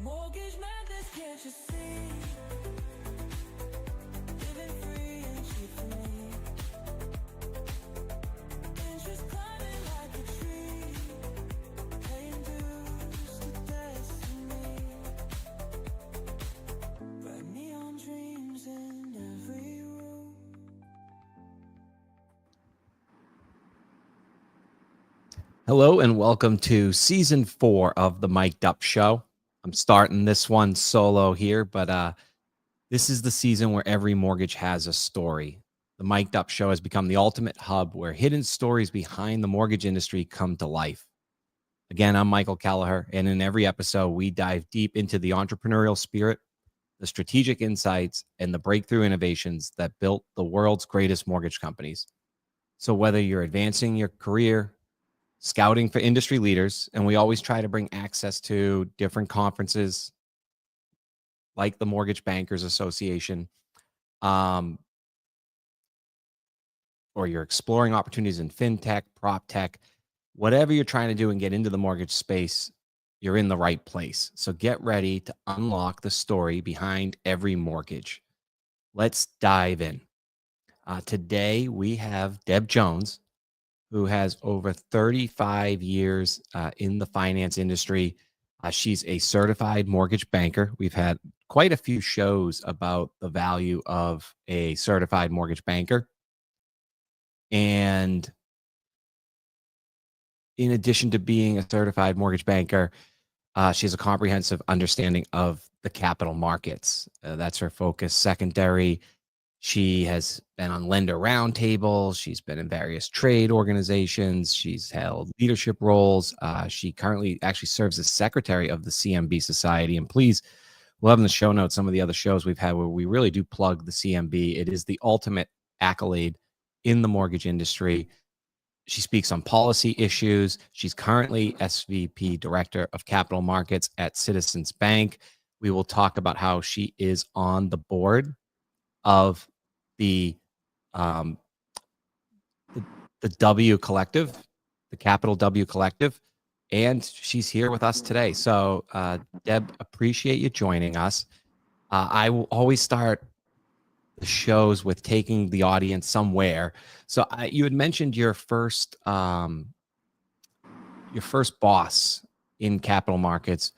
Mortgage madness, can't you see? Living free and cheap for me. Interest climbing like a tree. Paying dues to destiny. Bright neon dreams in every room. Hello and welcome to season 4 of the Mic'd Up Show. I'm starting this one solo here, but this is the season where every mortgage has a story. The Mic'd Up Show has become the ultimate hub where hidden stories behind the mortgage industry come to life. Again, I'm Michael Kelleher, and in every episode, we dive deep into the entrepreneurial spirit, the strategic insights, and the breakthrough innovations that built the world's greatest mortgage companies. So whether you're advancing your career, scouting for industry leaders, and we always try to bring access to different conferences like the Mortgage Bankers Association, or you're exploring opportunities in fintech, prop tech, whatever you're trying to do and get into the mortgage space, you're in the right place. So get ready to unlock the story behind every mortgage. Let's dive in. Today, we have Deb Jones, who has over 35 years in the finance industry. She's a certified mortgage banker. We've had quite a few shows about the value of a certified mortgage banker. And in addition to being a certified mortgage banker, she has a comprehensive understanding of the capital markets. That's her focus. Secondary, she has been on lender roundtables. She's been in various trade organizations. She's held leadership roles. She currently actually serves as secretary of the CMB Society. And please, we'll have in the show notes some of the other shows we've had where we really do plug the CMB. It is the ultimate accolade in the mortgage industry. She speaks on policy issues. She's currently SVP Director of Capital Markets at Citizens Bank. We will talk about how she is on the board of the um, the W Collective, the Capital W Collective, and she's here with us today. So, Deb, appreciate you joining us. I will always start the shows with taking the audience somewhere. So, you had mentioned your first boss in capital markets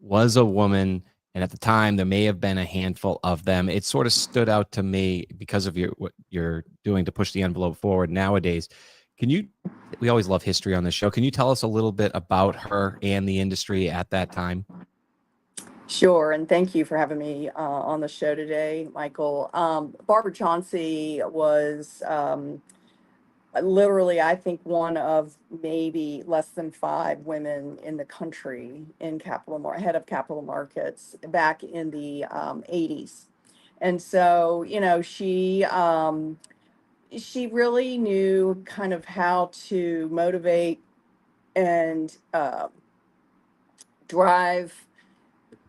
was a woman. And at the time, there may have been a handful of them. It sort of stood out to me because of what you're doing to push the envelope forward nowadays. We always love history on this show. Can you tell us a little bit about her and the industry at that time? Sure, and thank you for having me on the show today, Michael. Barbara Chauncey was literally, I think, one of maybe less than 5 women in the country in head of capital markets back in the 80s. And so, she really knew kind of how to motivate and drive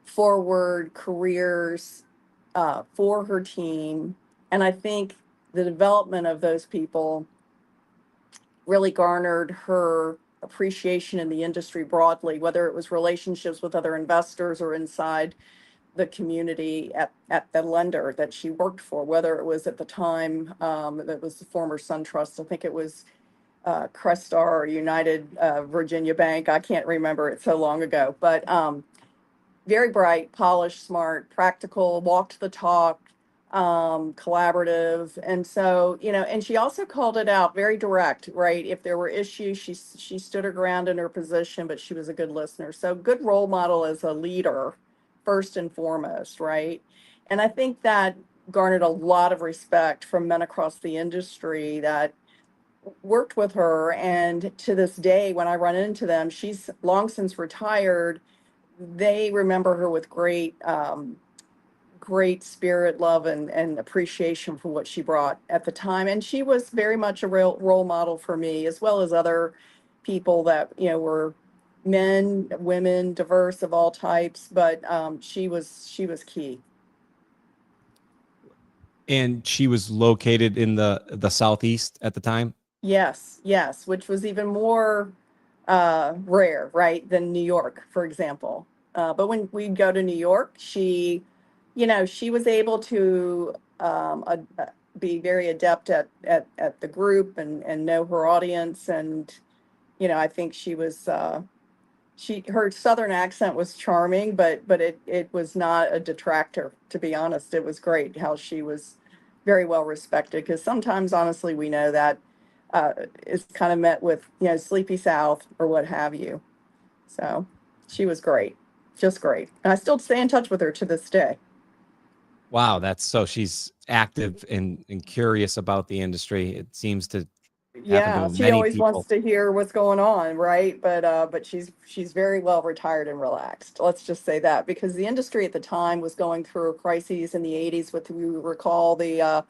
forward careers for her team. And I think the development of those people really garnered her appreciation in the industry broadly, whether it was relationships with other investors or inside the community at the lender that she worked for, whether it was at the time that was the former SunTrust. I think it was Crestar or United Virginia Bank. I can't remember, it so long ago. But very bright, polished, smart, practical, walked the talk, collaborative. And so, and she also called it out, very direct, right? If there were issues, she stood her ground in her position, but she was a good listener. So good role model as a leader, first and foremost, right? And I think that garnered a lot of respect from men across the industry that worked with her. And to this day, when I run into them, she's long since retired. They remember her with great spirit, love, and appreciation for what she brought at the time. And she was very much a real role model for me, as well as other people that, were men, women, diverse of all types. But she was key. And she was located in the Southeast at the time? Yes, which was even more rare, right, than New York, for example. But when we go to New York, she was able to be very adept at the group and know her audience. And, I think her Southern accent was charming, but it was not a detractor, to be honest. It was great how she was very well respected, because sometimes, honestly, we know that is kind of met with, sleepy South or what have you. So she was great, just great. And I still stay in touch with her to this day. Wow, she's active and curious about the industry. It seems to happen Yeah, to she many always wants people. to hear what's going on, right? But she's very well retired and relaxed. Let's just say that, because the industry at the time was going through a crisis in the 80s with, you recall, the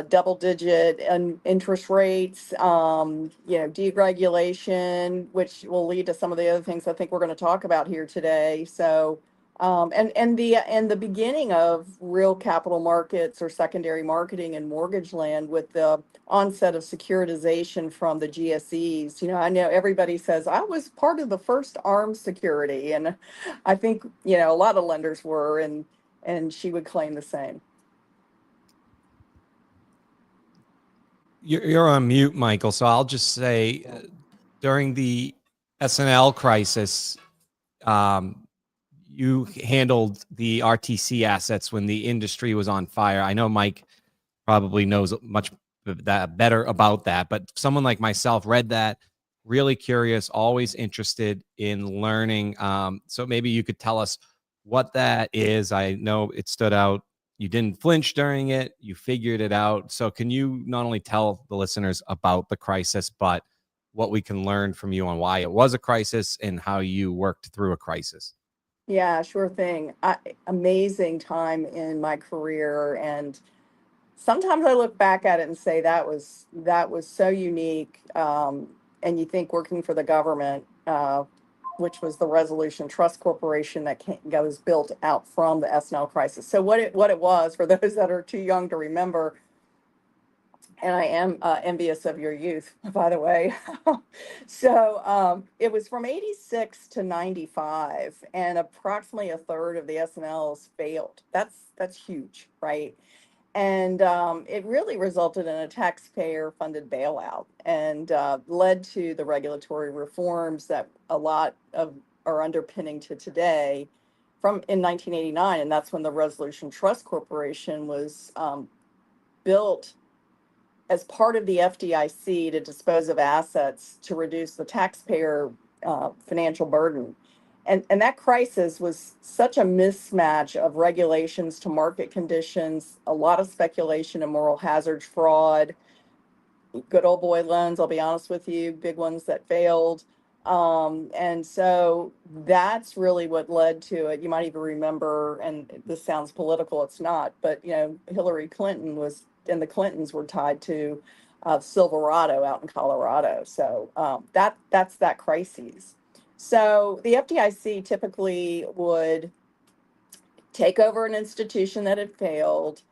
double digit and interest rates, deregulation, which will lead to some of the other things I think we're going to talk about here today. So, and the beginning of real capital markets or secondary marketing in mortgage land with the onset of securitization from the GSEs. I know everybody says I was part of the first ARM security, and I think, a lot of lenders were, and she would claim the same. You're on mute, Michael. So I'll just say, during the SNL crisis, you handled the RTC assets when the industry was on fire. I know Mike probably knows much better about that, but someone like myself read that, really curious, always interested in learning. So maybe you could tell us what that is. I know it stood out. You didn't flinch during it. You figured it out. So can you not only tell the listeners about the crisis, but what we can learn from you on why it was a crisis and how you worked through a crisis? Yeah, sure thing. Amazing time in my career, and sometimes I look back at it and say that was so unique. And you think working for the government, which was the Resolution Trust Corporation that was built out from the SNL crisis. So what it was, for those that are too young to remember, and I am envious of your youth, by the way. So it was from 86 to 95, and approximately a third of the SNLs failed. That's huge, right? And it really resulted in a taxpayer-funded bailout, and led to the regulatory reforms that a lot of are underpinning to today from in 1989. And that's when the Resolution Trust Corporation was built as part of the FDIC to dispose of assets to reduce the taxpayer financial burden. And that crisis was such a mismatch of regulations to market conditions, a lot of speculation and moral hazard fraud, good old boy loans, I'll be honest with you, big ones that failed. And so that's really what led to it. You might even remember, and this sounds political, it's not, but Hillary Clinton and the Clintons were tied to Silverado out in Colorado. So that's that crisis. So the FDIC typically would take over an institution that had failed,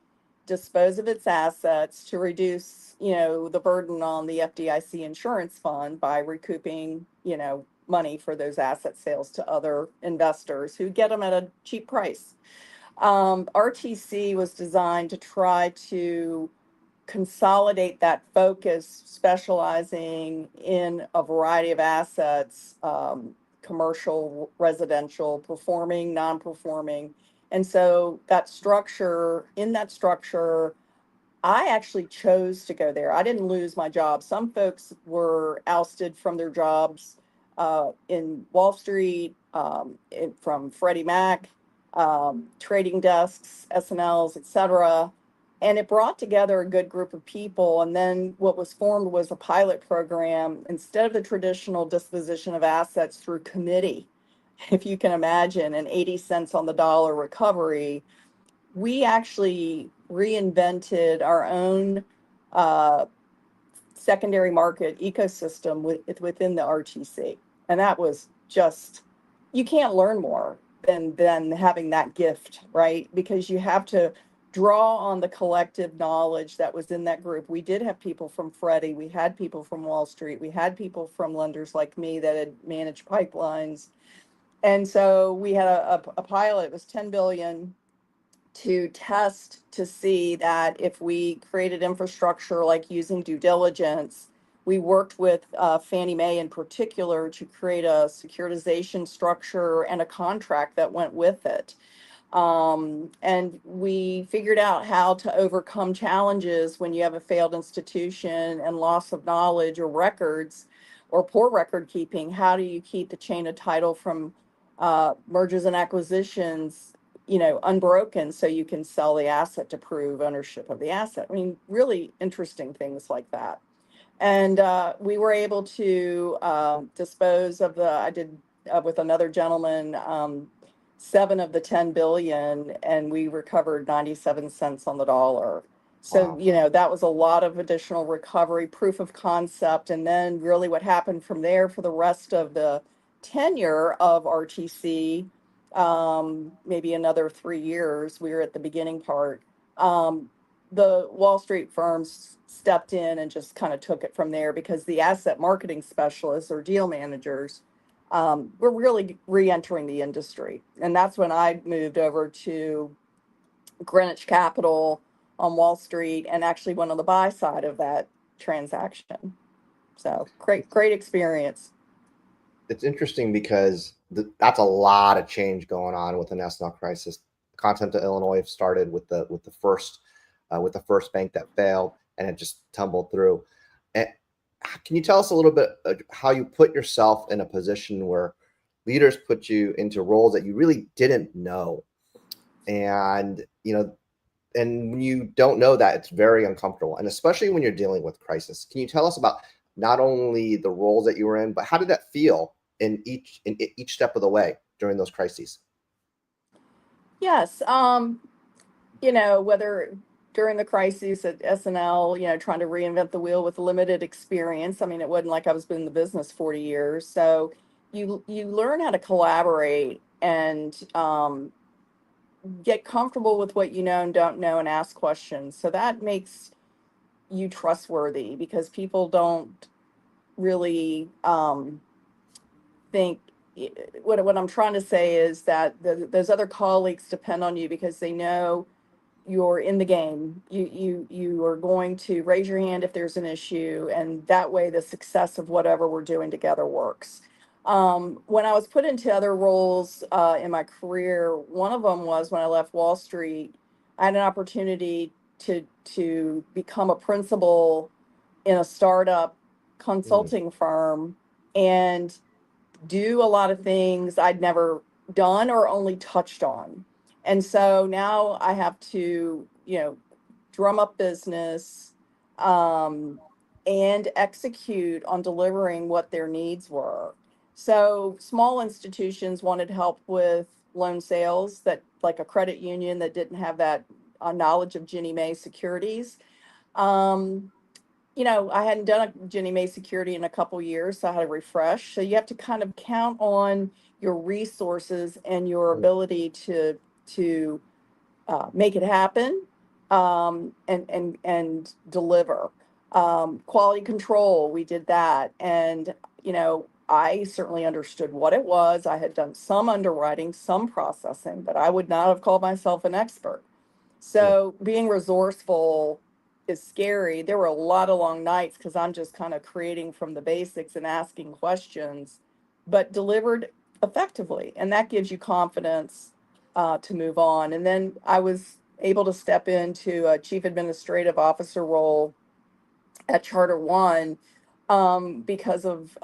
dispose of its assets to reduce, the burden on the FDIC insurance fund by recouping, money for those asset sales to other investors who get them at a cheap price. RTC was designed to try to consolidate that focus, specializing in a variety of assets, commercial, residential, performing, non-performing. And so in that structure, I actually chose to go there. I didn't lose my job. Some folks were ousted from their jobs in Wall Street, from Freddie Mac, trading desks, SNLs, et cetera. And it brought together a good group of people. And then what was formed was a pilot program. Instead of the traditional disposition of assets through committee, if you can imagine, an 80 cents on the dollar recovery, we actually reinvented our own secondary market ecosystem within the RTC. And that was just, you can't learn more than having that gift, right? Because you have to draw on the collective knowledge that was in that group. We did have people from Freddie, we had people from Wall Street, we had people from lenders like me that had managed pipelines. And so we had a pilot, it was 10 billion to test to see that if we created infrastructure like using due diligence, we worked with Fannie Mae in particular to create a securitization structure and a contract that went with it. And we figured out how to overcome challenges when you have a failed institution and loss of knowledge or records or poor record keeping. How do you keep the chain of title from mergers and acquisitions, unbroken so you can sell the asset to prove ownership of the asset? I mean, really interesting things like that. And we were able to dispose of I did with another gentleman, 7 of the 10 billion, and we recovered 97 cents on the dollar. So, Wow. that was a lot of additional recovery, proof of concept. And then really what happened from there for the rest of the tenure of RTC, maybe another 3 years, we were at the beginning part. The Wall Street firms stepped in and just kind of took it from there because the asset marketing specialists or deal managers were really re-entering the industry. And that's when I moved over to Greenwich Capital on Wall Street and actually went on the buy side of that transaction. So great experience. It's interesting because that's a lot of change going on with the national crisis. Continental Illinois started with the first bank that failed, and it just tumbled through. And can you tell us a little bit how you put yourself in a position where leaders put you into roles that you really didn't know, and and when you don't know that, it's very uncomfortable, and especially when you're dealing with crisis. Can you tell us about not only the roles that you were in, but how did that feel in each step of the way during those crises? Yes. Whether during the crises at SNL, trying to reinvent the wheel with limited experience. I mean, it wasn't like I was in the business 40 years. So you learn how to collaborate and get comfortable with what you know and don't know and ask questions. So that makes you trustworthy because people don't really think what I'm trying to say is that those other colleagues depend on you because they know you're in the game. You are going to raise your hand if there's an issue, and that way the success of whatever we're doing together works. When I was put into other roles in my career, one of them was when I left Wall Street. I had an opportunity to become a principal in a startup Mm. consulting firm and do a lot of things I'd never done or only touched on. And so now I have to, drum up business and execute on delivering what their needs were. So small institutions wanted help with loan sales that, like a credit union that didn't have that knowledge of Ginnie Mae securities. Um, I hadn't done a Ginnie Mae security in a couple years, so I had a refresh. So you have to kind of count on your resources and your ability to make it happen and deliver. Quality control, we did that, and I certainly understood what it was. I had done some underwriting, some processing, but I would not have called myself an expert. Mm. So being resourceful is scary. There were a lot of long nights because I'm just kind of creating from the basics and asking questions, but delivered effectively. And that gives you confidence to move on. And then I was able to step into a chief administrative officer role at Charter One because of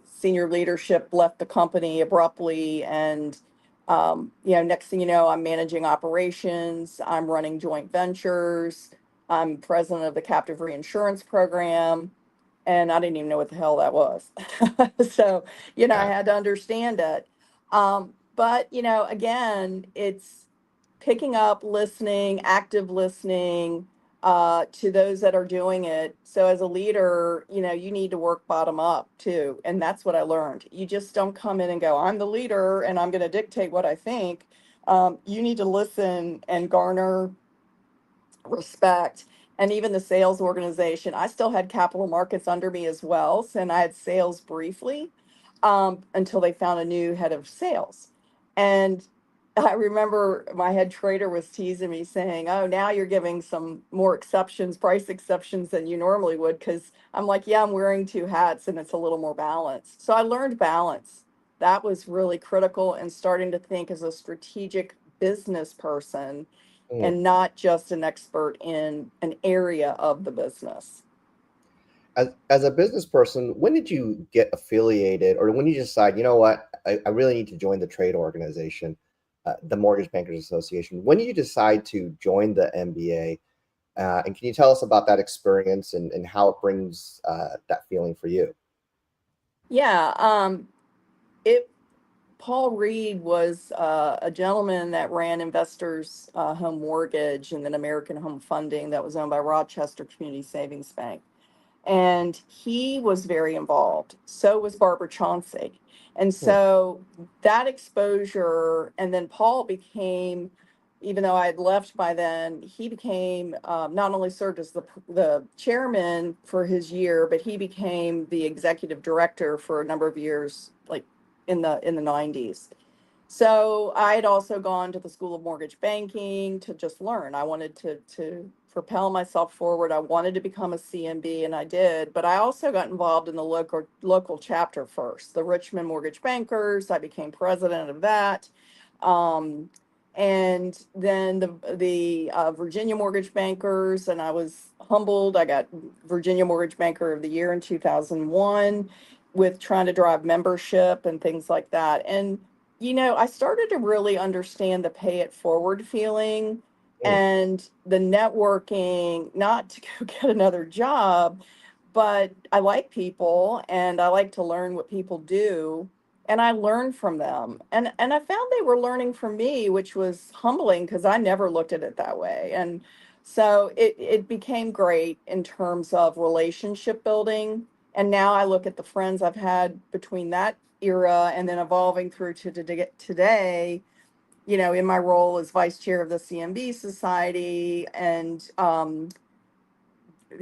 senior leadership left the company abruptly. And, next thing you know, I'm managing operations, I'm running joint ventures, I'm president of the captive reinsurance program. And I didn't even know what the hell that was. So, I Yeah. had to understand it. But, again, it's picking up, listening, active listening to those that are doing it. So as a leader, you need to work bottom up too. And that's what I learned. You just don't come in and go, I'm the leader and I'm going to dictate what I think. You need to listen and garner respect. And even the sales organization, I still had capital markets under me as well. And I had sales briefly. until they found a new head of sales. And I remember my head trader was teasing me saying, "Oh, now you're giving some more exceptions, price exceptions than you normally would." Because I'm like, yeah, I'm wearing two hats and it's a little more balanced. So I learned balance. That was really critical, and starting to think as a strategic business person Mm. and not just an expert in an area of the business. As a business person, when did you get affiliated, or when did you decide, you know what, I really need to join the trade organization, the Mortgage Bankers Association? When did you decide to join the MBA? And can you tell us about that experience and how it brings that feeling for you? Yeah, it Paul Reed was a gentleman that ran Investors Home Mortgage and then American Home Funding that was owned by Rochester Community Savings Bank. And he was very involved. So was Barbara Chauncey. And Hmm. so that exposure, and then Paul became, even though I had left by then, he became not only served as the chairman for his year, but he became the executive director for a number of years, like in the 90s. So I had also gone to the School of Mortgage Banking to just learn. I wanted to propel myself forward. I wanted to become a CMB, and I did. But I also got involved in the local chapter first, the Richmond Mortgage Bankers. I became president of that. Um, and then the Virginia Mortgage Bankers, and I was humbled. I got Virginia Mortgage Banker of the Year in 2001 with trying to drive membership and things like that. And I started to really understand the pay it forward feeling Hmm. and the networking, not to go get another job, but I like people and I like to learn what people do. And I learned from them. And I found they were learning from me, which was humbling because I never looked at it that way. And so it became great in terms of relationship building. And now I look at the friends I've had between that era and then evolving through to today, in my role as vice chair of the CMB Society and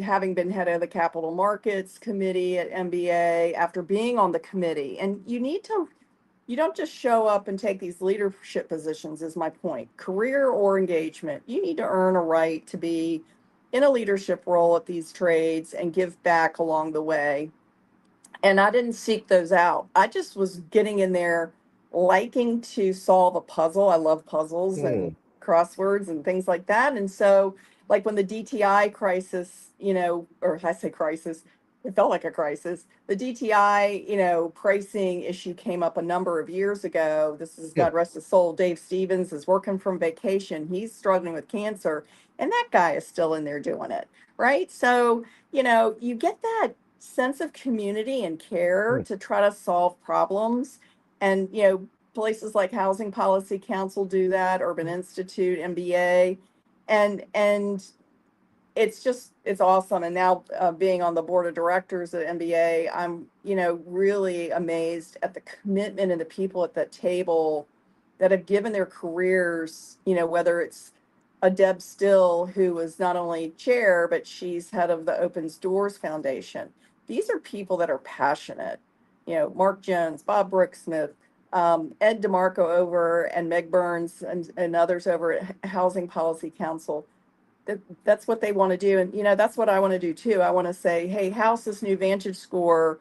having been head of the Capital Markets Committee at MBA after being on the committee. And you don't just show up and take these leadership positions, is my point. Career or engagement, you need to earn a right to be in a leadership role at these trades and give back along the way. And I didn't seek those out. I just was getting in there, liking to solve a puzzle. I love puzzles Hmm. and crosswords and things like that. And so, like when the DTI crisis, or I say crisis, it felt like a crisis. The DTI, pricing issue came up a number of years ago. This is, Hmm. God rest his soul, Dave Stevens is working from vacation. He's struggling with cancer, and that guy is still in there doing it. Right. So, you get that sense of community and care Hmm. to try to solve problems. And, places like Housing Policy Council do that, Urban Institute, MBA. And it's awesome. And now being on the board of directors at MBA, I'm, really amazed at the commitment and the people at that table that have given their careers, whether it's a Deb Still, who was not only chair, but she's head of the Opens Doors Foundation. These are people that are passionate. Mark Jones, Bob Brooksmith, Ed DeMarco over, and Meg Burns and others over at Housing Policy Council. That's what they want to do. And, that's what I want to do too. I want to say, hey, how's this new Vantage score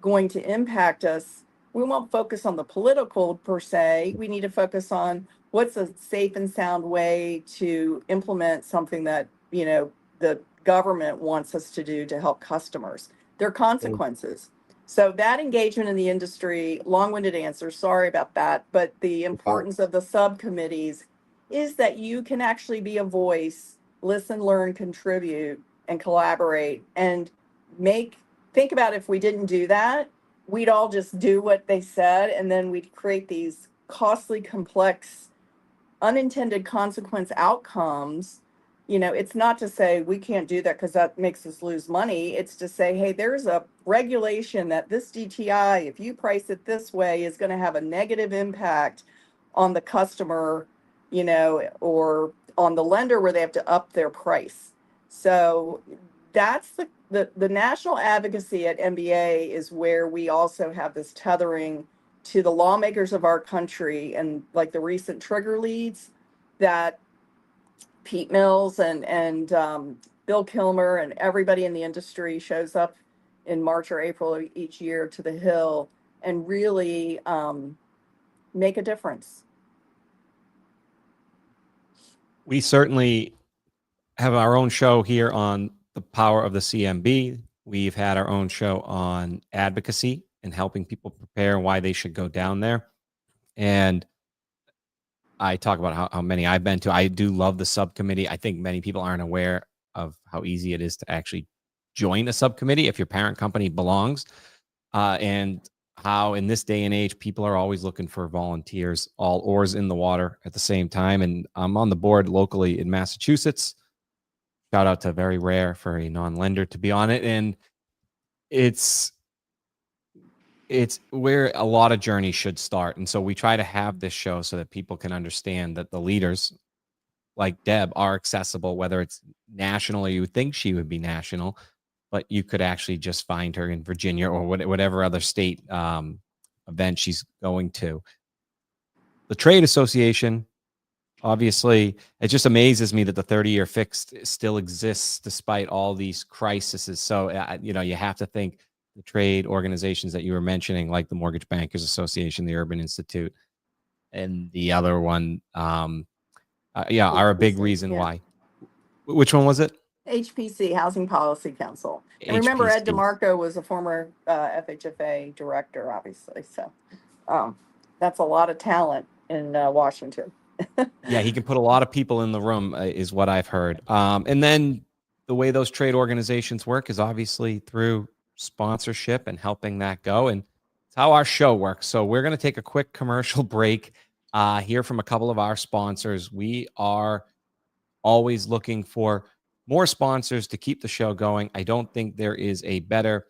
going to impact us? We won't focus on the political per se. We need to focus on what's a safe and sound way to implement something that, the government wants us to do to help customers. There are Hmm. consequences. So that engagement in the industry, long-winded answer, sorry about that, but the Fine. importance of the subcommittees is that you can actually be a voice, listen, learn, contribute, and collaborate, and make think about if we didn't do that, we'd all just do what they said, and then we'd create these costly, complex, unintended consequence outcomes. It's not to say we can't do that because that makes us lose money. It's to say, hey, there's a regulation that this DTI, if you price it this way, is going to have a negative impact on the customer, or on the lender where they have to up their price. So that's the national advocacy at MBA is where we also have this tethering to the lawmakers of our country, and like the recent trigger leads that Pete Mills and Bill Kilmer and everybody in the industry shows up in March or April of each year to the Hill and really make a difference. We certainly have our own show here on the power of the CMB. We've had our own show on advocacy and helping people prepare and why they should go down there. And I talk about how many I've been to. I do love the subcommittee. I think many people aren't aware of how easy it is to actually join a subcommittee if your parent company belongs, and how in this day and age, people are always looking for volunteers, all oars in the water at the same time. And I'm on the board locally in Massachusetts. Shout out to Very Rare for a non-lender to be on it. And it's where a lot of journeys should start. And so we try to have this show so that people can understand that the leaders like Deb are accessible, whether it's national or you would think she would be national, but you could actually just find her in Virginia or whatever other state event she's going to. The Trade Association, obviously, it just amazes me that the 30-year fixed still exists despite all these crises. So, you have to think the trade organizations that you were mentioning, like the Mortgage Bankers Association, the Urban Institute, and the other one, are a big reason why. Which one was it? HPC, Housing Policy Council. And remember, Ed DeMarco was a former FHFA director, obviously. So that's a lot of talent in Washington. Yeah, he can put a lot of people in the room, is what I've heard. And then the way those trade organizations work is obviously through sponsorship and helping that go. And it's how our show works. So we're going to take a quick commercial break, hear from a couple of our sponsors. We are always looking for more sponsors to keep the show going. I don't think there is a better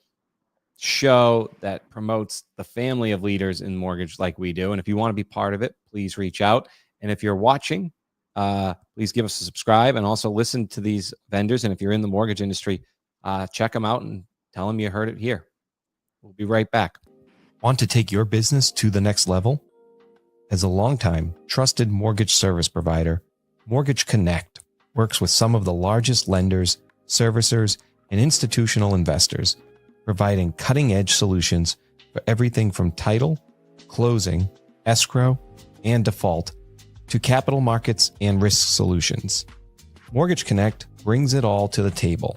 show that promotes the family of leaders in mortgage like we do. And if you want to be part of it, please reach out. And if you're watching, please give us a subscribe and also listen to these vendors. And if you're in the mortgage industry, check them out and tell them you heard it here. We'll be right back. Want to take your business to the next level? As a longtime trusted mortgage service provider, Mortgage Connect works with some of the largest lenders, servicers, and institutional investors, providing cutting-edge solutions for everything from title, closing, escrow, and default to capital markets and risk solutions. Mortgage Connect brings it all to the table,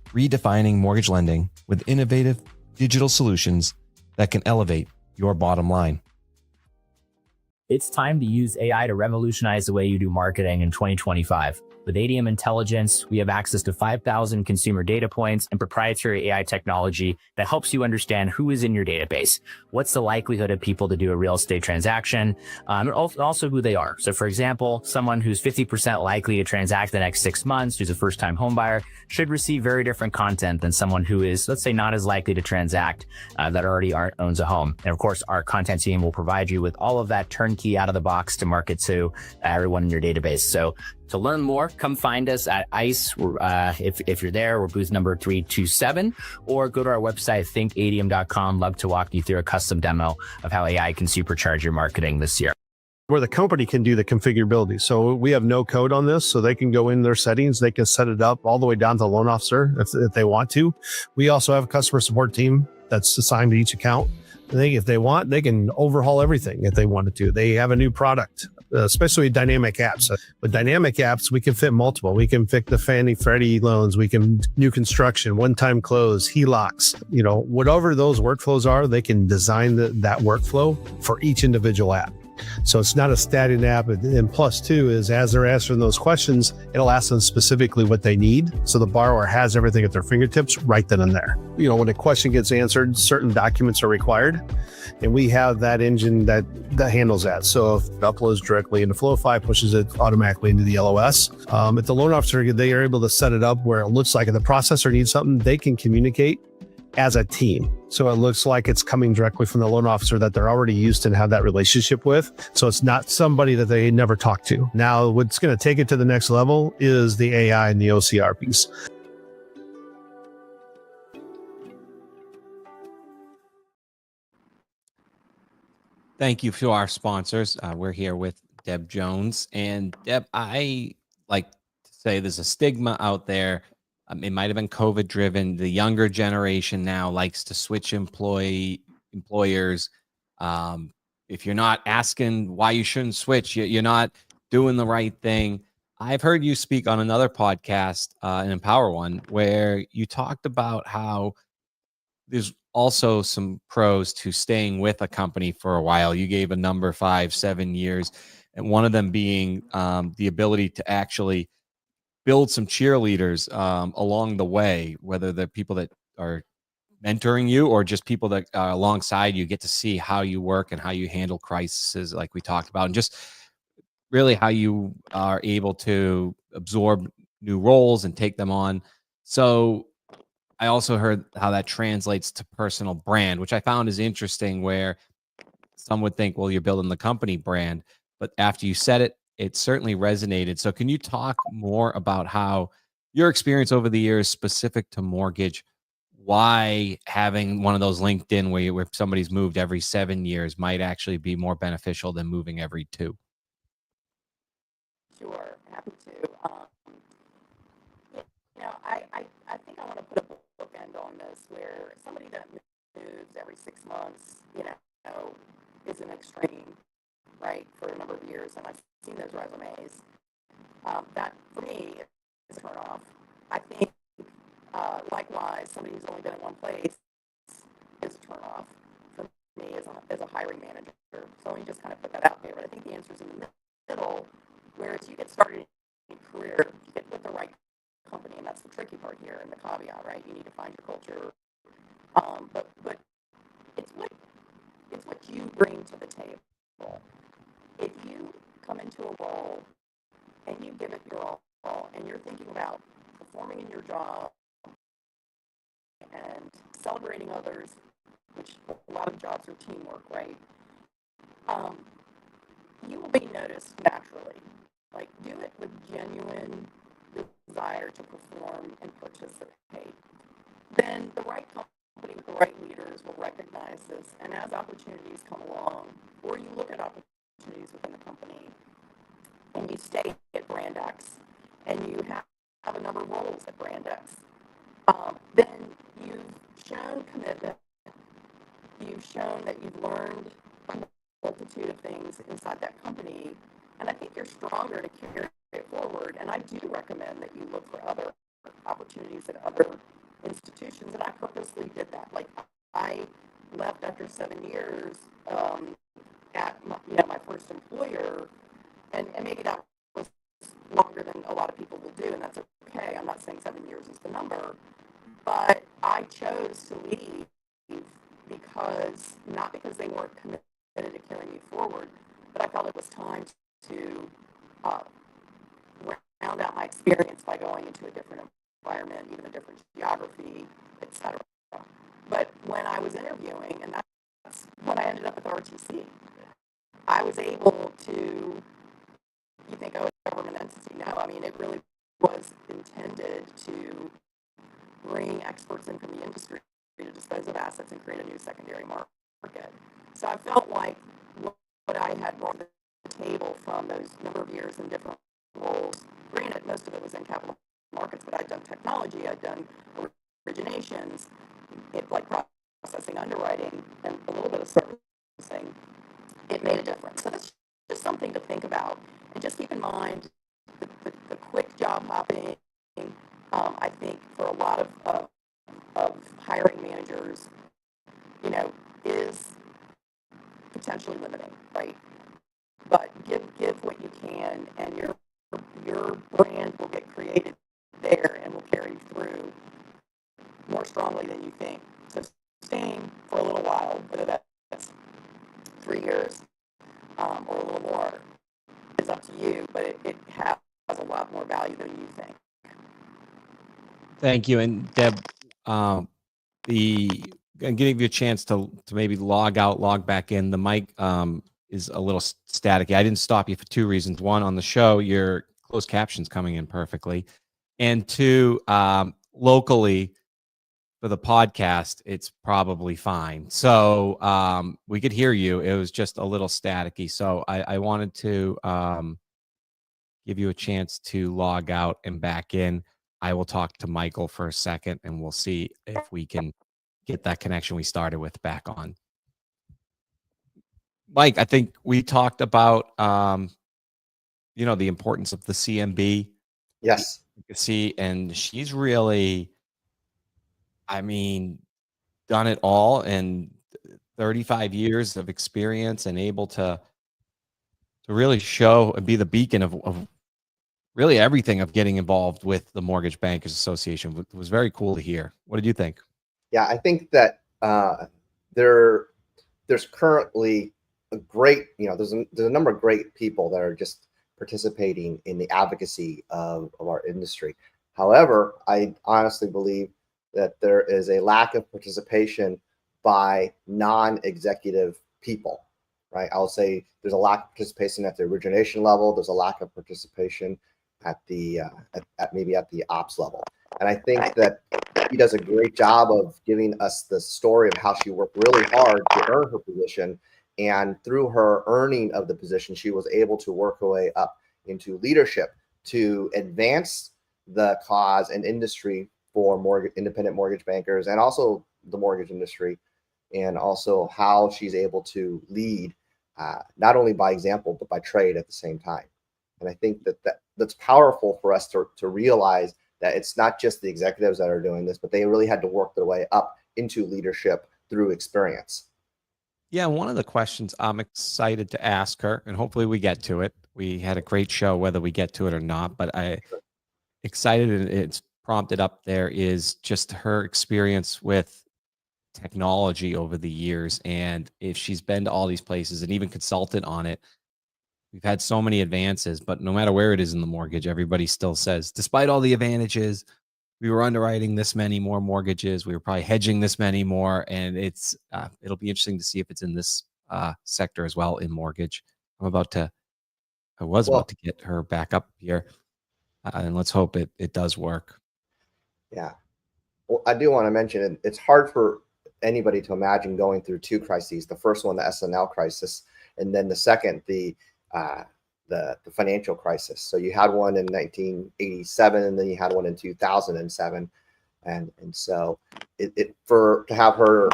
redefining mortgage lending with innovative digital solutions that can elevate your bottom line. It's time to use AI to revolutionize the way you do marketing in 2025. With ADM Intelligence, we have access to 5,000 consumer data points and proprietary AI technology that helps you understand who is in your database. What's the likelihood of people to do a real estate transaction, and also who they are. So for example, someone who's 50% likely to transact the next 6 months, who's a first-time home buyer, should receive very different content than someone who is, let's say, not as likely to transact, that already owns a home. And of course, our content team will provide you with all of that turnkey out of the box to market to everyone in your database. So to learn more, come find us at ICE. If you're there, we're booth number 327, or go to our website, thinkadm.com. Love to walk you through a custom demo of how AI can supercharge your marketing this year. Where the company can do the configurability. So we have no code on this, so they can go in their settings, they can set it up all the way down to the loan officer if they want to. We also have a customer support team that's assigned to each account. If they want, they can overhaul everything if they wanted to. They have a new product, especially dynamic apps. With dynamic apps, we can fit multiple. We can fit the Fannie Freddie loans. We can new construction, one-time close, HELOCs. Whatever those workflows are, they can design that workflow for each individual app. So it's not a static app. And plus two is, as they're answering those questions, it'll ask them specifically what they need. So the borrower has everything at their fingertips right then and there. When a question gets answered, certain documents are required. And we have that engine that handles that. So if it uploads directly into Flow5, pushes it automatically into the LOS. If the loan officer, they are able to set it up where it looks like if the processor needs something, they can communicate as a team. So it looks like it's coming directly from the loan officer that they're already used to and have that relationship with. So it's not somebody that they never talked to. Now, what's going to take it to the next level is the AI and the OCR piece. Thank you to our sponsors. We're here with Deb Jones. And Deb, I like to say there's a stigma out there. It might have been COVID driven. The younger generation now likes to switch employers. Um, if you're not asking why you shouldn't switch, you're not doing the right thing. I've heard you speak on another podcast, an Empower one, where you talked about how there's also some pros to staying with a company for a while. You gave a number 5, 7 years, and one of them being the ability to actually build some cheerleaders along the way, whether they're people that are mentoring you or just people that are alongside you, get to see how you work and how you handle crises, like we talked about, and just really how you are able to absorb new roles and take them on. So I also heard how that translates to personal brand, which I found is interesting, where some would think, well, you're building the company brand, but after you said it, it certainly resonated. So can you talk more about how your experience over the years specific to mortgage, why having one of those LinkedIn where somebody's moved every 7 years might actually be more beneficial than moving every 2? Sure, happy to. I think I want to put a bookend on this where somebody that moves every 6 months, is an extreme, right, for a number of years, and I've seen those resumes. That, for me, is a turnoff. I think, likewise, somebody who's only been in one place is a turnoff for me as a hiring manager. So let me just kind of put that out there. But I think the answer is in the middle, whereas you get started in your career, you get with the right company, and that's the tricky part here and the caveat, right? You need to find your culture. But it's what you bring to the table. If you come into a role and you give it your all, and you're thinking about performing in your job and celebrating others, which a lot of jobs are teamwork, right? You will be noticed naturally. Like, do it with genuine desire to perform and participate. Then the right company with the right leaders will recognize this, and as opportunities come along, or you look at opportunities within the company, and you stay at Brand X, and you have a number of roles at Brand X, then you've shown commitment. You've shown that you've learned a multitude of things inside that company, and I think you're stronger to carry it forward. And I do recommend that you look for other opportunities at other institutions, and I purposely did that. Like, I left after 7 years at my first employer, and maybe that was longer than a lot of people will do, and that's okay. I'm not saying 7 years is the number, but I chose to leave not because they weren't committed to carrying me forward, but I felt it was time to round out my experience by going into a different environment, even a different geography, etc. But when I was interviewing, and that's when I ended up with RTC, I was able to, you think, oh, it's a government entity? No, I mean, it really was intended to bring experts in from the industry to dispose of assets and create a new secondary market. So I felt like what I had brought to the table from those number of years in different roles, granted, most of it was in capital markets, but I'd done technology, I'd done originations, like processing, underwriting, and a little bit of servicing. It made a difference. So that's just something to think about. And just keep in mind the quick job hopping, I think, for a lot of hiring managers, is potentially limiting, right? But give what you can, and your brand will get created there and will carry through more strongly than you think. So staying for a little while, whether that's 3 years or a little more, is up to you, but it has a lot more value than you think. Thank you. And Deb, and giving you a chance to maybe log out, log back in. The mic is a little staticky. I didn't stop you for 2 reasons. One, on the show, your closed captions coming in perfectly, and 2, locally, for the podcast, it's probably fine. So we could hear you. It was just a little staticky. So I wanted to give you a chance to log out and back in. I will talk to Michael for a second and we'll see if we can get that connection we started with back on. Mike, I think we talked about the importance of the CMB. Yes. You can see, and she's really, done it all, and 35 years of experience, and able to really show and be the beacon of really everything of getting involved with the Mortgage Bankers Association. It was very cool to hear. What did you think? Yeah, I think that there's currently a great, there's a number of great people that are just participating in the advocacy of our industry. However, I honestly believe that there is a lack of participation by non-executive people, right? I'll say there's a lack of participation at the origination level. There's a lack of participation at the maybe at the ops level. And I think that she does a great job of giving us the story of how she worked really hard to earn her position. And through her earning of the position, she was able to work her way up into leadership to advance the cause and industry for independent mortgage bankers, and also the mortgage industry, and also how she's able to lead not only by example, but by trade at the same time. And I think that's powerful for us to realize that it's not just the executives that are doing this, but they really had to work their way up into leadership through experience. Yeah, one of the questions I'm excited to ask her, and hopefully we get to it. We had a great show, whether we get to it or not, but excited, and it's prompted up there, is just her experience with technology over the years. And if she's been to all these places and even consulted on it, we've had so many advances, but no matter where it is in the mortgage, everybody still says, despite all the advantages, we were underwriting this many more mortgages. We were probably hedging this many more. And it'll be interesting to see if it's in this sector as well in mortgage. I was about to get her back up here, and let's hope it does work. Yeah. Well, I do want to mention it's hard for anybody to imagine going through two crises. The first one, the SNL crisis, and then the second, the financial crisis. So you had one in 1987, and then you had one in 2007, and so to have her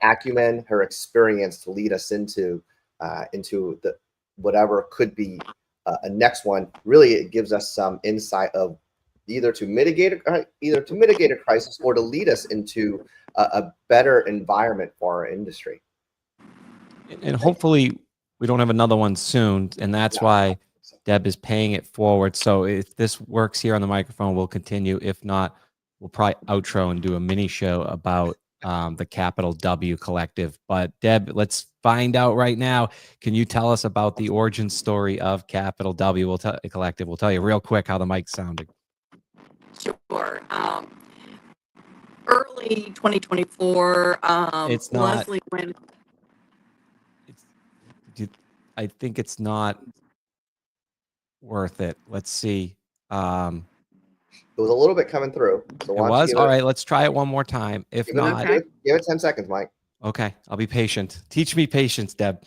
acumen, her experience to lead us into the whatever could be a next one. Really, it gives us some insight of either to mitigate a crisis or to lead us into a better environment for our industry. And hopefully we don't have another one soon. And that's why Deb is paying it forward. So if this works here on the microphone, we'll continue. If not, we'll probably outro and do a mini show about the Capital W Collective. But Deb, let's find out right now. Can you tell us about the origin story of Capital W Collective? We'll tell you real quick how the mic's sounding. Sure. Early 2024, It's not. Leslie went. I think it's not worth it. Let's see. It was a little bit coming through. So it was? All right, let's try it one more time. If not, give it 10 seconds, Mike. Okay, I'll be patient. Teach me patience, Deb.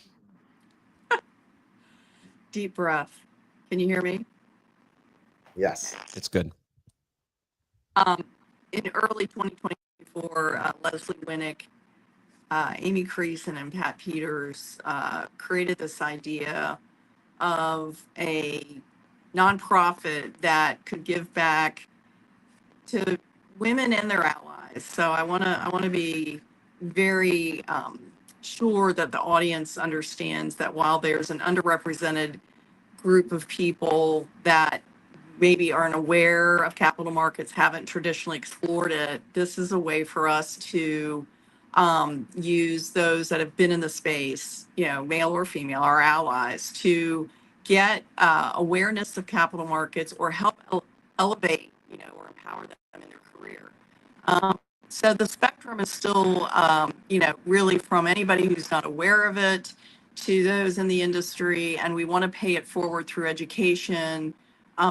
Deep breath. Can you hear me? Yes. It's good. In early 2024, Leslie Winnick, Amy Creason, and Pat Peters created this idea of a nonprofit that could give back to women and their allies. So I want to be very sure that the audience understands that while there's an underrepresented group of people that maybe aren't aware of capital markets, haven't traditionally explored it, this is a way for us to use those that have been in the space, male or female, our allies, to get awareness of capital markets or help elevate, or empower them in their career. So the spectrum is still, really from anybody who's not aware of it to those in the industry, and we want to pay it forward through education,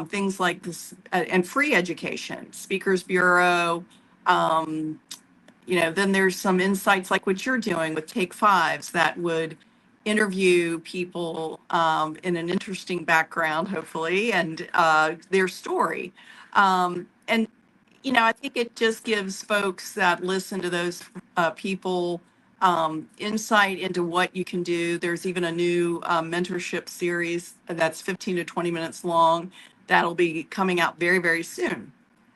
things like this, and free education, Speakers Bureau, Um, then there's some insights like what you're doing with Take Fives that would interview people in an interesting background, hopefully, and their story. And I think it just gives folks that listen to those people insight into what you can do. There's even a new mentorship series that's 15 to 20 minutes long that'll be coming out very, very soon.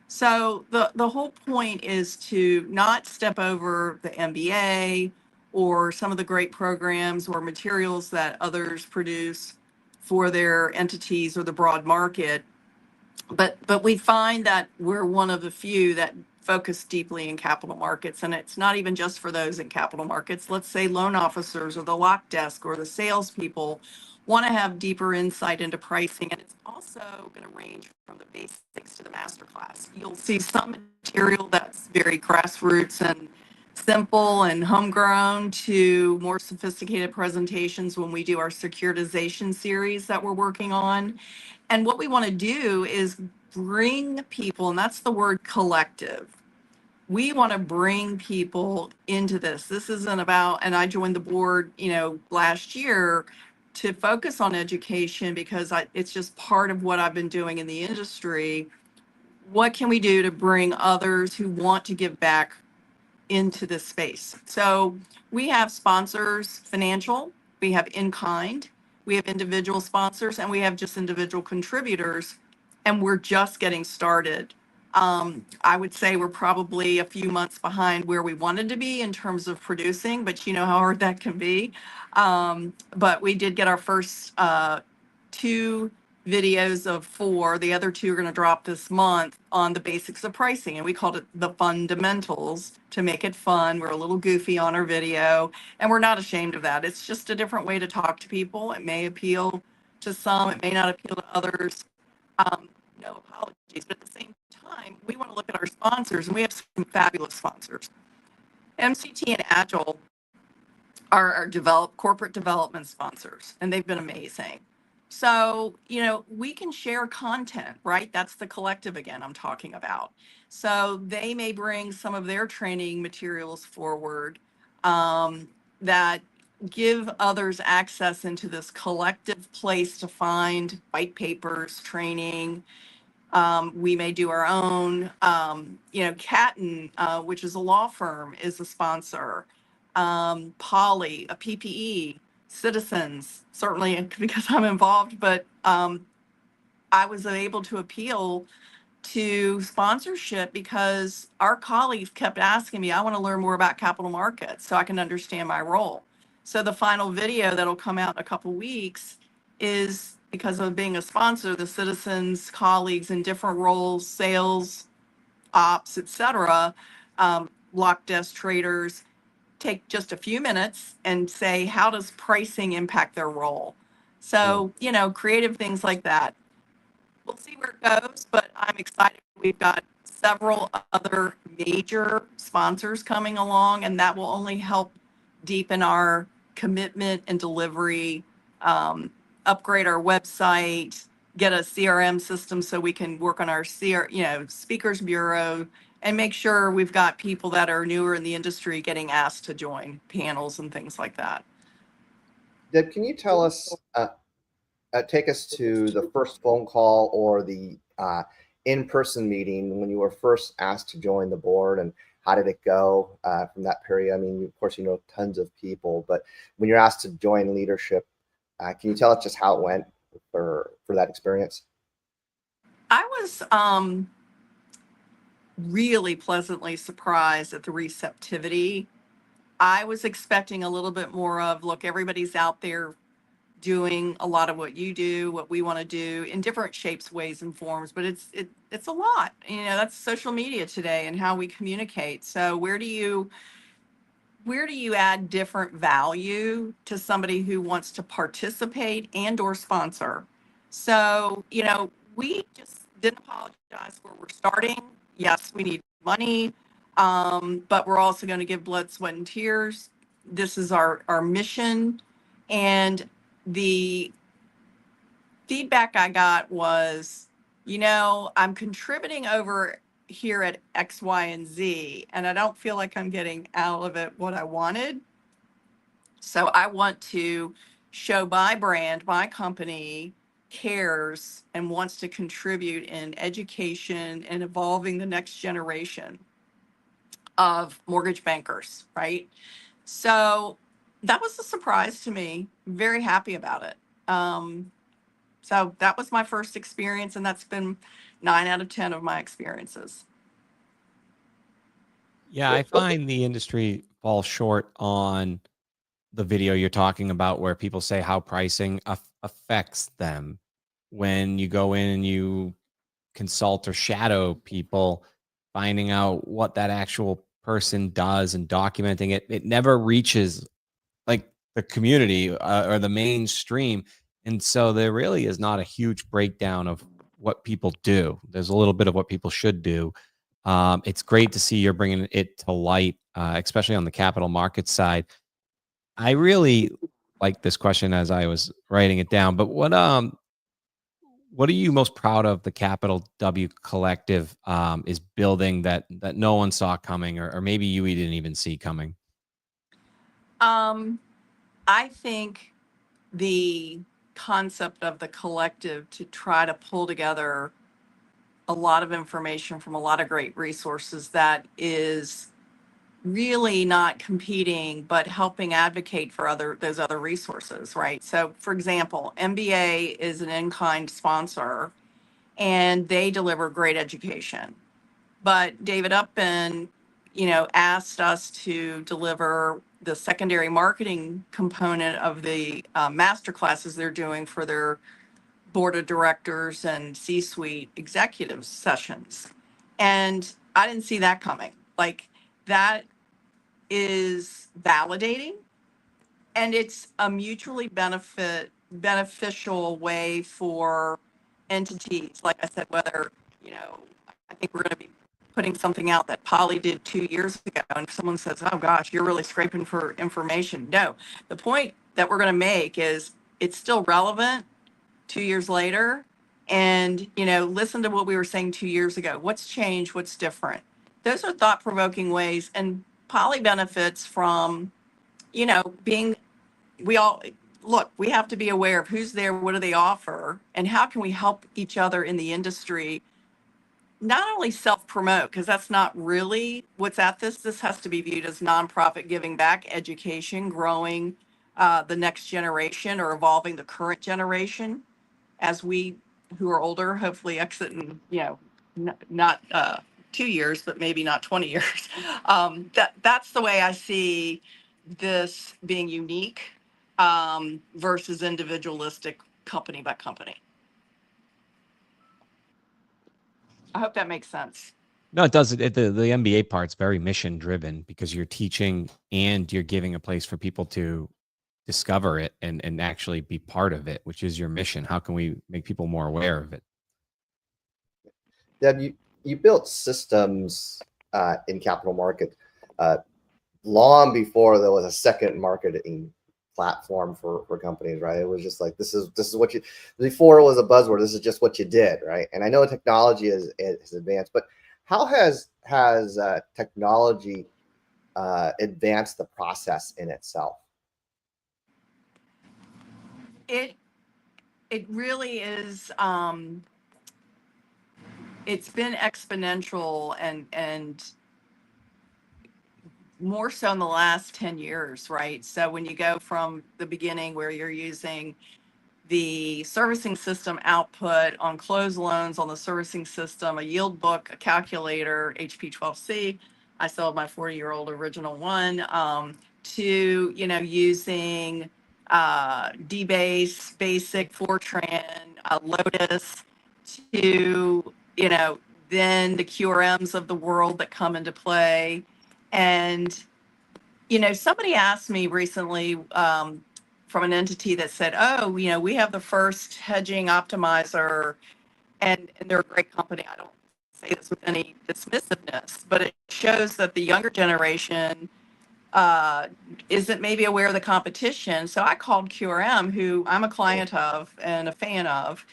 So the whole point is to not step over the MBA or some of the great programs or materials that others produce for their entities or the broad market, but we find that we're one of the few that focus deeply in capital markets, and it's not even just for those in capital markets. Let's say loan officers or the lock desk or the salespeople want to have deeper insight into pricing, and it's also going to range from the basics to the master class. You'll see some material that's very grassroots and simple and homegrown to more sophisticated presentations when we do our securitization series that we're working on. And what we want to do is bring people, and that's the word collective. We want to bring people into this. This isn't about, and I joined the board, last year to focus on education because it's just part of what I've been doing in the industry. What can we do to bring others who want to give back into this space? So we have sponsors, financial, we have in kind, we have individual sponsors, and we have just individual contributors, and we're just getting started. I would say we're probably a few months behind where we wanted to be in terms of producing, but you know how hard that can be. But we did get our first two videos of 4. The other 2 are going to drop this month on the basics of pricing. And we called it the fundamentals to make it fun. We're a little goofy on our video, and we're not ashamed of that. It's just a different way to talk to people. It may appeal to some, it may not appeal to others. No apologies. But at the same time, we want to look at our sponsors, and we have some fabulous sponsors. MCT and Agile are our corporate development sponsors, and they've been amazing. So, we can share content, right? That's the collective again I'm talking about. So they may bring some of their training materials forward that give others access into this collective place to find white papers, training. We may do our own. Catton, which is a law firm, is a sponsor. Poly, a PPE, Citizens, certainly because I'm involved, but I was able to appeal to sponsorship because our colleagues kept asking me, I want to learn more about capital markets so I can understand my role. So the final video that'll come out in a couple weeks is because of being a sponsor, the Citizens colleagues in different roles, sales, ops, etc., lock desk traders, take just a few minutes and say, how does pricing impact their role? So, creative things like that. We'll see where it goes, but I'm excited. We've got several other major sponsors coming along, and that will only help deepen our commitment and delivery, upgrade our website, get a CRM system so we can work on our speakers bureau, and make sure we've got people that are newer in the industry getting asked to join panels and things like that. Deb, can you tell us, take us to the first phone call or the in-person meeting when you were first asked to join the board, and how did it go from that period? I mean, of course, tons of people, but when you're asked to join leadership, can you tell us just how it went for that experience? I was really pleasantly surprised at the receptivity. I was expecting a little bit more of, look, everybody's out there doing a lot of what you do, what we want to do in different shapes, ways, and forms, but it's a lot. That's social media today and how we communicate. So where do you add different value to somebody who wants to participate and or sponsor? So, we just didn't apologize where we're starting. Yes, we need money, but we're also going to give blood, sweat, and tears. This is our mission. And the feedback I got was, I'm contributing over here at X, Y, and Z, and I don't feel like I'm getting out of it what I wanted. So I want to show my brand, my company cares and wants to contribute in education and evolving the next generation of mortgage bankers, right? So that was a surprise to me. Very happy about it. So that was my first experience, and that's been 9 out of 10 of my experiences. Yeah, I find the industry falls short on the video you're talking about where people say how pricing affects them. When you go in and you consult or shadow people, finding out what that actual person does and documenting it, it never reaches like the community or the mainstream. And so there really is not a huge breakdown of what people do. There's a little bit of what people should do. It's great to see you're bringing it to light, especially on the capital markets side. I really like this question as I was writing it down. But what are you most proud of the Capital W Collective is building that no one saw coming, or maybe you didn't even see coming? I think the concept of the collective to try to pull together a lot of information from a lot of great resources that is really not competing but helping advocate for those other resources, right? So for example, MBA is an in-kind sponsor and they deliver great education, but David Upton, asked us to deliver the secondary marketing component of the master classes they're doing for their board of directors and C-suite executive sessions. And I didn't see that coming. Like, that is validating, and it's a mutually beneficial way for entities. Like I said, whether, I think we're going to be putting something out that Polly did 2 years ago, and someone says, oh gosh, you're really scraping for information. No, the point that we're going to make is it's still relevant 2 years later. And, listen to what we were saying 2 years ago. What's changed? What's different? Those are thought-provoking ways. And Polly benefits from, being, we all, look, we have to be aware of who's there, what do they offer, and how can we help each other in the industry not only self-promote, because that's not really what's at this. This has to be viewed as nonprofit giving back, education, growing the next generation or evolving the current generation as we who are older hopefully exit in, not 2 years, but maybe not 20 years. That's the way I see this being unique versus individualistic company by company. I hope that makes sense. No, it does. The MBA part's very mission driven because you're teaching and you're giving a place for people to discover it and actually be part of it, which is your mission. How can we make people more aware of it? Deb, you built systems in capital market long before there was a second marketing platform for companies, right? It was just like, this is what you, before it was a buzzword, this is just what you did, right? And I know technology has advanced, but how has technology advanced the process in itself? It really is. It's been exponential and more so in the last 10 years, right? So when you go from the beginning where you're using the servicing system output on closed loans on the servicing system, a yield book, a calculator, HP 12C, I still have my 40-year-old original one, to, using DBase, Basic, Fortran, Lotus, to, then the QRMs of the world that come into play. And, somebody asked me recently from an entity that said, oh, we have the first hedging optimizer, and they're a great company. I don't say this with any dismissiveness, but it shows that the younger generation isn't maybe aware of the competition. So I called QRM, who I'm a client of and a fan of,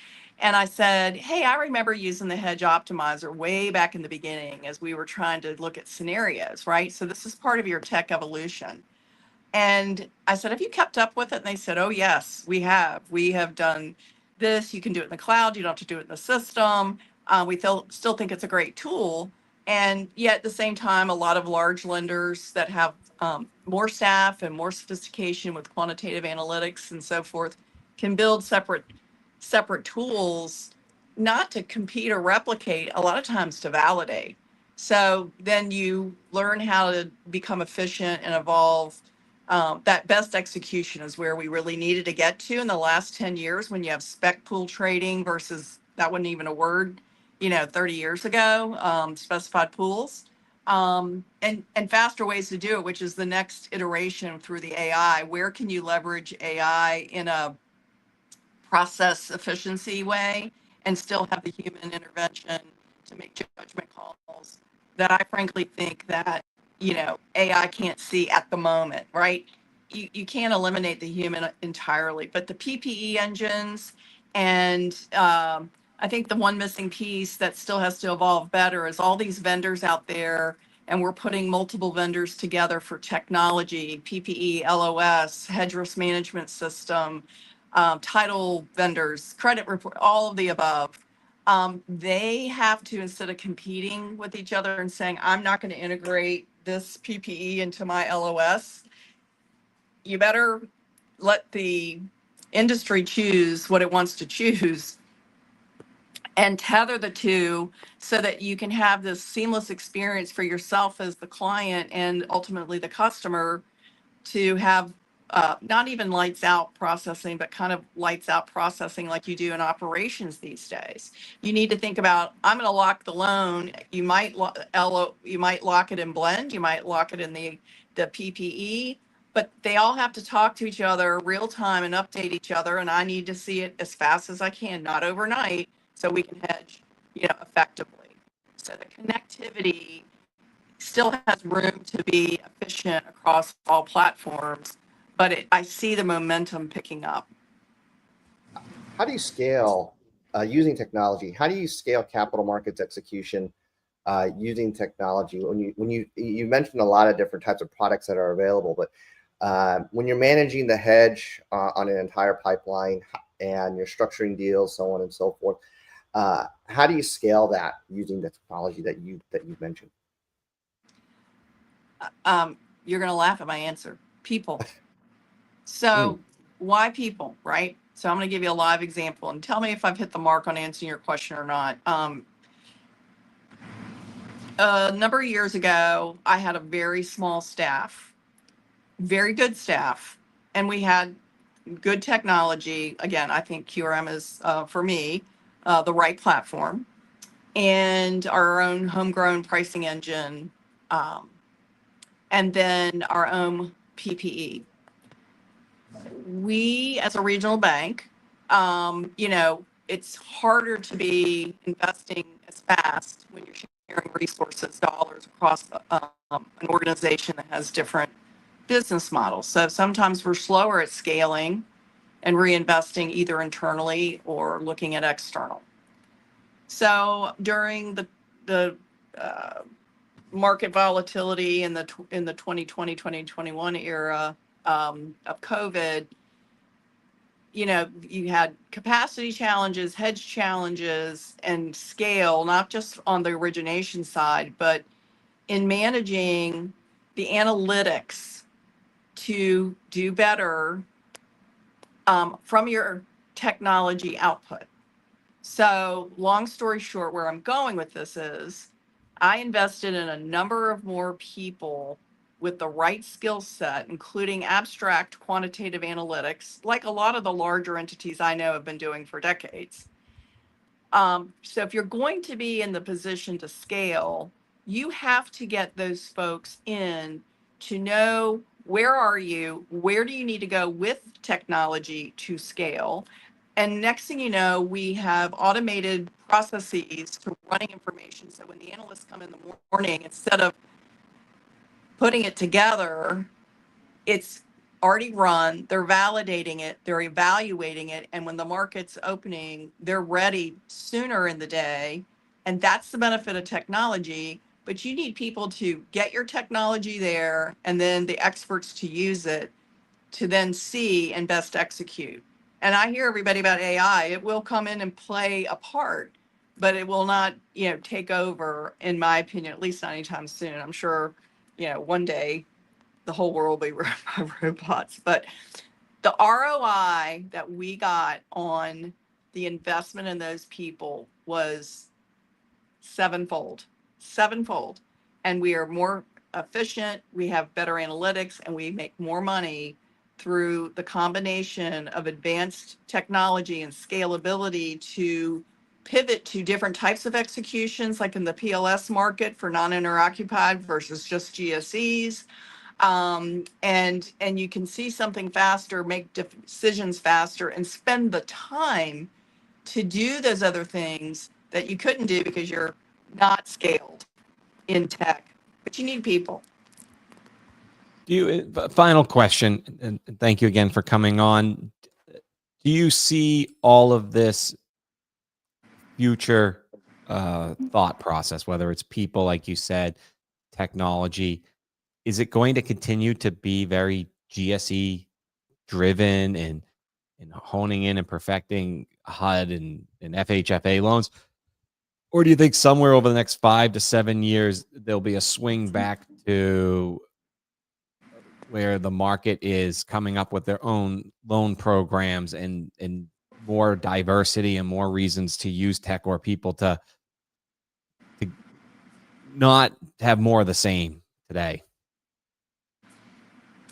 And I said, hey, I remember using the Hedge Optimizer way back in the beginning as we were trying to look at scenarios, right? So this is part of your tech evolution. And I said, have you kept up with it? And they said, oh, yes, we have. We have done this. You can do it in the cloud. You don't have to do it in the system. Still think it's a great tool. And yet at the same time, a lot of large lenders that have more staff and more sophistication with quantitative analytics and so forth can build separate tools, not to compete or replicate, a lot of times to validate. So then you learn how to become efficient and evolve. That best execution is where we really needed to get to in the last 10 years when you have spec pool trading versus that wasn't even a word, 30 years ago, specified pools. And faster ways to do it, which is the next iteration through the AI. Where can you leverage AI in a process efficiency way and still have the human intervention to make judgment calls that I frankly think that, AI can't see at the moment, right? You can't eliminate the human entirely, but the PPE engines and I think the one missing piece that still has to evolve better is all these vendors out there, and we're putting multiple vendors together for technology, PPE, LOS, hedge risk management system, title vendors, credit report, all of the above. They have to, instead of competing with each other and saying, I'm not going to integrate this PPE into my LOS, you better let the industry choose what it wants to choose and tether the two so that you can have this seamless experience for yourself as the client and ultimately the customer to have not even lights out processing, but kind of lights out processing like you do in operations these days. You need to think about, I'm going to lock the loan. You might you might lock it in Blend, you might lock it in the PPE, but they all have to talk to each other real time and update each other. And I need to see it as fast as I can, not overnight, so we can hedge, effectively. So the connectivity still has room to be efficient across all platforms, but I see the momentum picking up. How do you scale using technology? How do you scale capital markets execution using technology? When you mentioned a lot of different types of products that are available, but when you're managing the hedge on an entire pipeline and you're structuring deals, so on and so forth, how do you scale that using the technology that you've mentioned? You're going to laugh at my answer. People. So why people, right? So I'm going to give you a live example and tell me if I've hit the mark on answering your question or not. A number of years ago, I had a very small staff, very good staff, and we had good technology. Again, I think QRM is, for me, the right platform, and our own homegrown pricing engine, and then our own PPE. We, as a regional bank, it's harder to be investing as fast when you're sharing resources, dollars across an organization that has different business models. So sometimes we're slower at scaling and reinvesting either internally or looking at external. So during the market volatility in the 2020, 2021 era of COVID, you had capacity challenges, hedge challenges, and scale, not just on the origination side, but in managing the analytics to do better from your technology output. So long story short, where I'm going with this is I invested in a number of more people with the right skill set, including abstract quantitative analytics, like a lot of the larger entities I know have been doing for decades. So if you're going to be in the position to scale, you have to get those folks in to know where are you, where do you need to go with technology to scale. And next thing you know, we have automated processes for running information. So when the analysts come in the morning, instead of putting it together, it's already run, they're validating it, they're evaluating it, and when the market's opening, they're ready sooner in the day. And that's the benefit of technology. But you need people to get your technology there and then the experts to use it to then see and best execute. And I hear everybody about AI. It will come in and play a part, but it will not, take over, in my opinion, at least not anytime soon. I'm sure, one day the whole world will be run by robots. But the ROI that we got on the investment in those people was sevenfold, sevenfold. And we are more efficient, we have better analytics, and we make more money through the combination of advanced technology and scalability to pivot to different types of executions, like in the PLS market for non-owner occupied versus just GSEs. And you can see something faster, make decisions faster, and spend the time to do those other things that you couldn't do because you're not scaled in tech. But you need people. Final question, and thank you again for coming on. Do you see all of this future thought process, whether it's people, like you said, technology, is it going to continue to be very GSE driven and honing in and perfecting HUD and FHFA loans? Or do you think somewhere over the next 5 to 7 years, there'll be a swing back to where the market is coming up with their own loan programs and more diversity and more reasons to use tech, or people to not have more of the same today?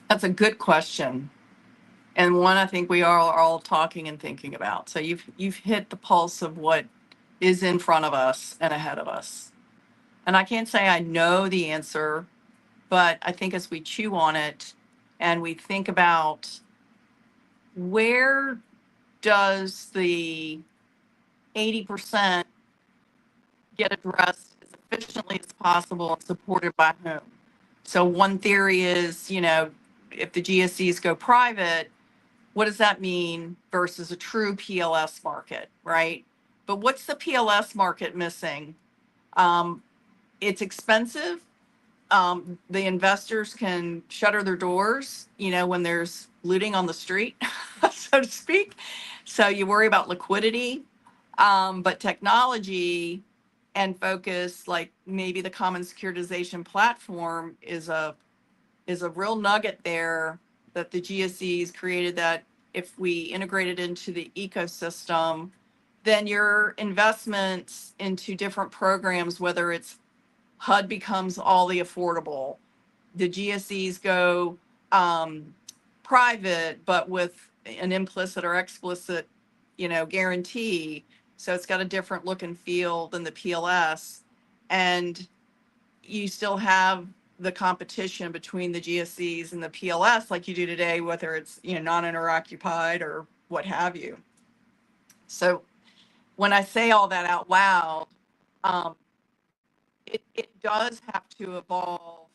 That's a good question. And one I think we are all talking and thinking about. So you've hit the pulse of what is in front of us and ahead of us. And I can't say I know the answer, but I think as we chew on it and we think about where does the 80% get addressed as efficiently as possible and supported by whom? So one theory is, if the GSEs go private, what does that mean versus a true PLS market, right? But what's the PLS market missing? It's expensive. The investors can shutter their doors, when there's looting on the street, so to speak. So you worry about liquidity, but technology and focus, like maybe the common securitization platform, is a real nugget there that the GSEs created, that if we integrate it into the ecosystem, then your investments into different programs, whether it's HUD becomes all the affordable, the GSEs go private, but with an implicit or explicit, guarantee. So it's got a different look and feel than the PLS. And you still have the competition between the GSEs and the PLS like you do today, whether it's, non-owner occupied or what have you. So when I say all that out loud, it does have to evolve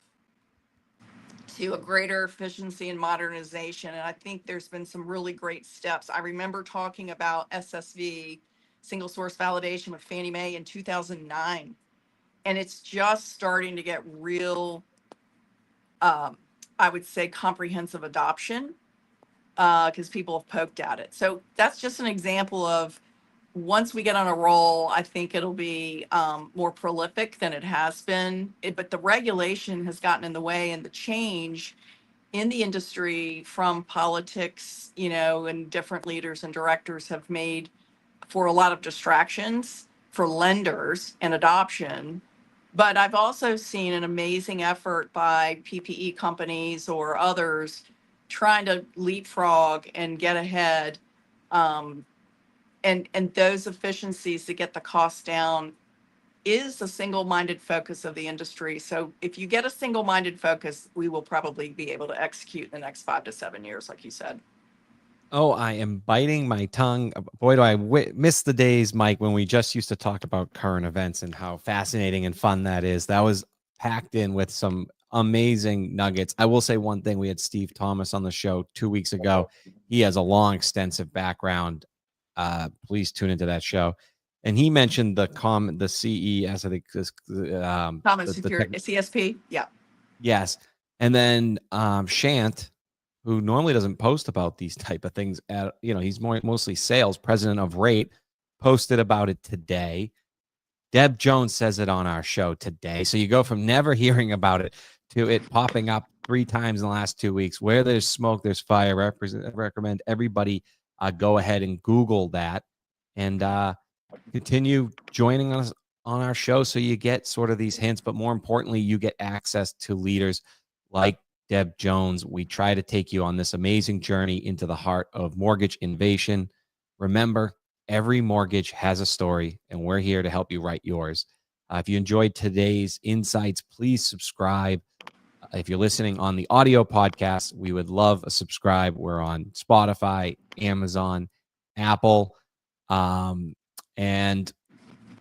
to a greater efficiency and modernization. And I think there's been some really great steps. I remember talking about SSV, single source validation, with Fannie Mae in 2009. And it's just starting to get real, I would say, comprehensive adoption, because people have poked at it. So that's just an example of, once we get on a roll, I think it'll be more prolific than it has been. But the regulation has gotten in the way, and the change in the industry from politics, and different leaders and directors have made for a lot of distractions for lenders and adoption. But I've also seen an amazing effort by PPE companies or others trying to leapfrog and get ahead. And those efficiencies to get the costs down is a single-minded focus of the industry. So if you get a single-minded focus, we will probably be able to execute in the next 5 to 7 years, like you said. Oh, I am biting my tongue. Boy, do I miss the days, Mike, when we just used to talk about current events and how fascinating and fun that is. That was packed in with some amazing nuggets. I will say one thing. We had Steve Thomas on the show 2 weeks ago. He has a long, extensive background. Please tune into that show. And he mentioned the CES, I think this Common security, CSP. Yeah. yes. And then Shant, who normally doesn't post about these type of things, he's mostly sales, president of Rate, posted about it today. Deb Jones says it on our show today. So you go from never hearing about it to it popping up 3 times in the last 2 weeks. Where there's smoke, there's fire. Recommend everybody go ahead and Google that and continue joining us on our show so you get sort of these hints, but more importantly, you get access to leaders like Deb Jones. We try to take you on this amazing journey into the heart of mortgage innovation. Remember, every mortgage has a story, and we're here to help you write yours. If you enjoyed today's insights, please subscribe. If you're listening on the audio podcast, we would love a subscribe. We're on Spotify, Amazon, Apple. And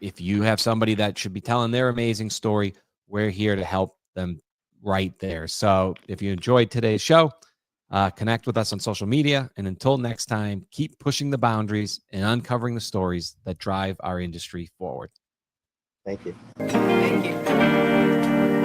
if you have somebody that should be telling their amazing story, we're here to help them right there. So if you enjoyed today's show, connect with us on social media. And until next time, keep pushing the boundaries and uncovering the stories that drive our industry forward. Thank you. Thank you.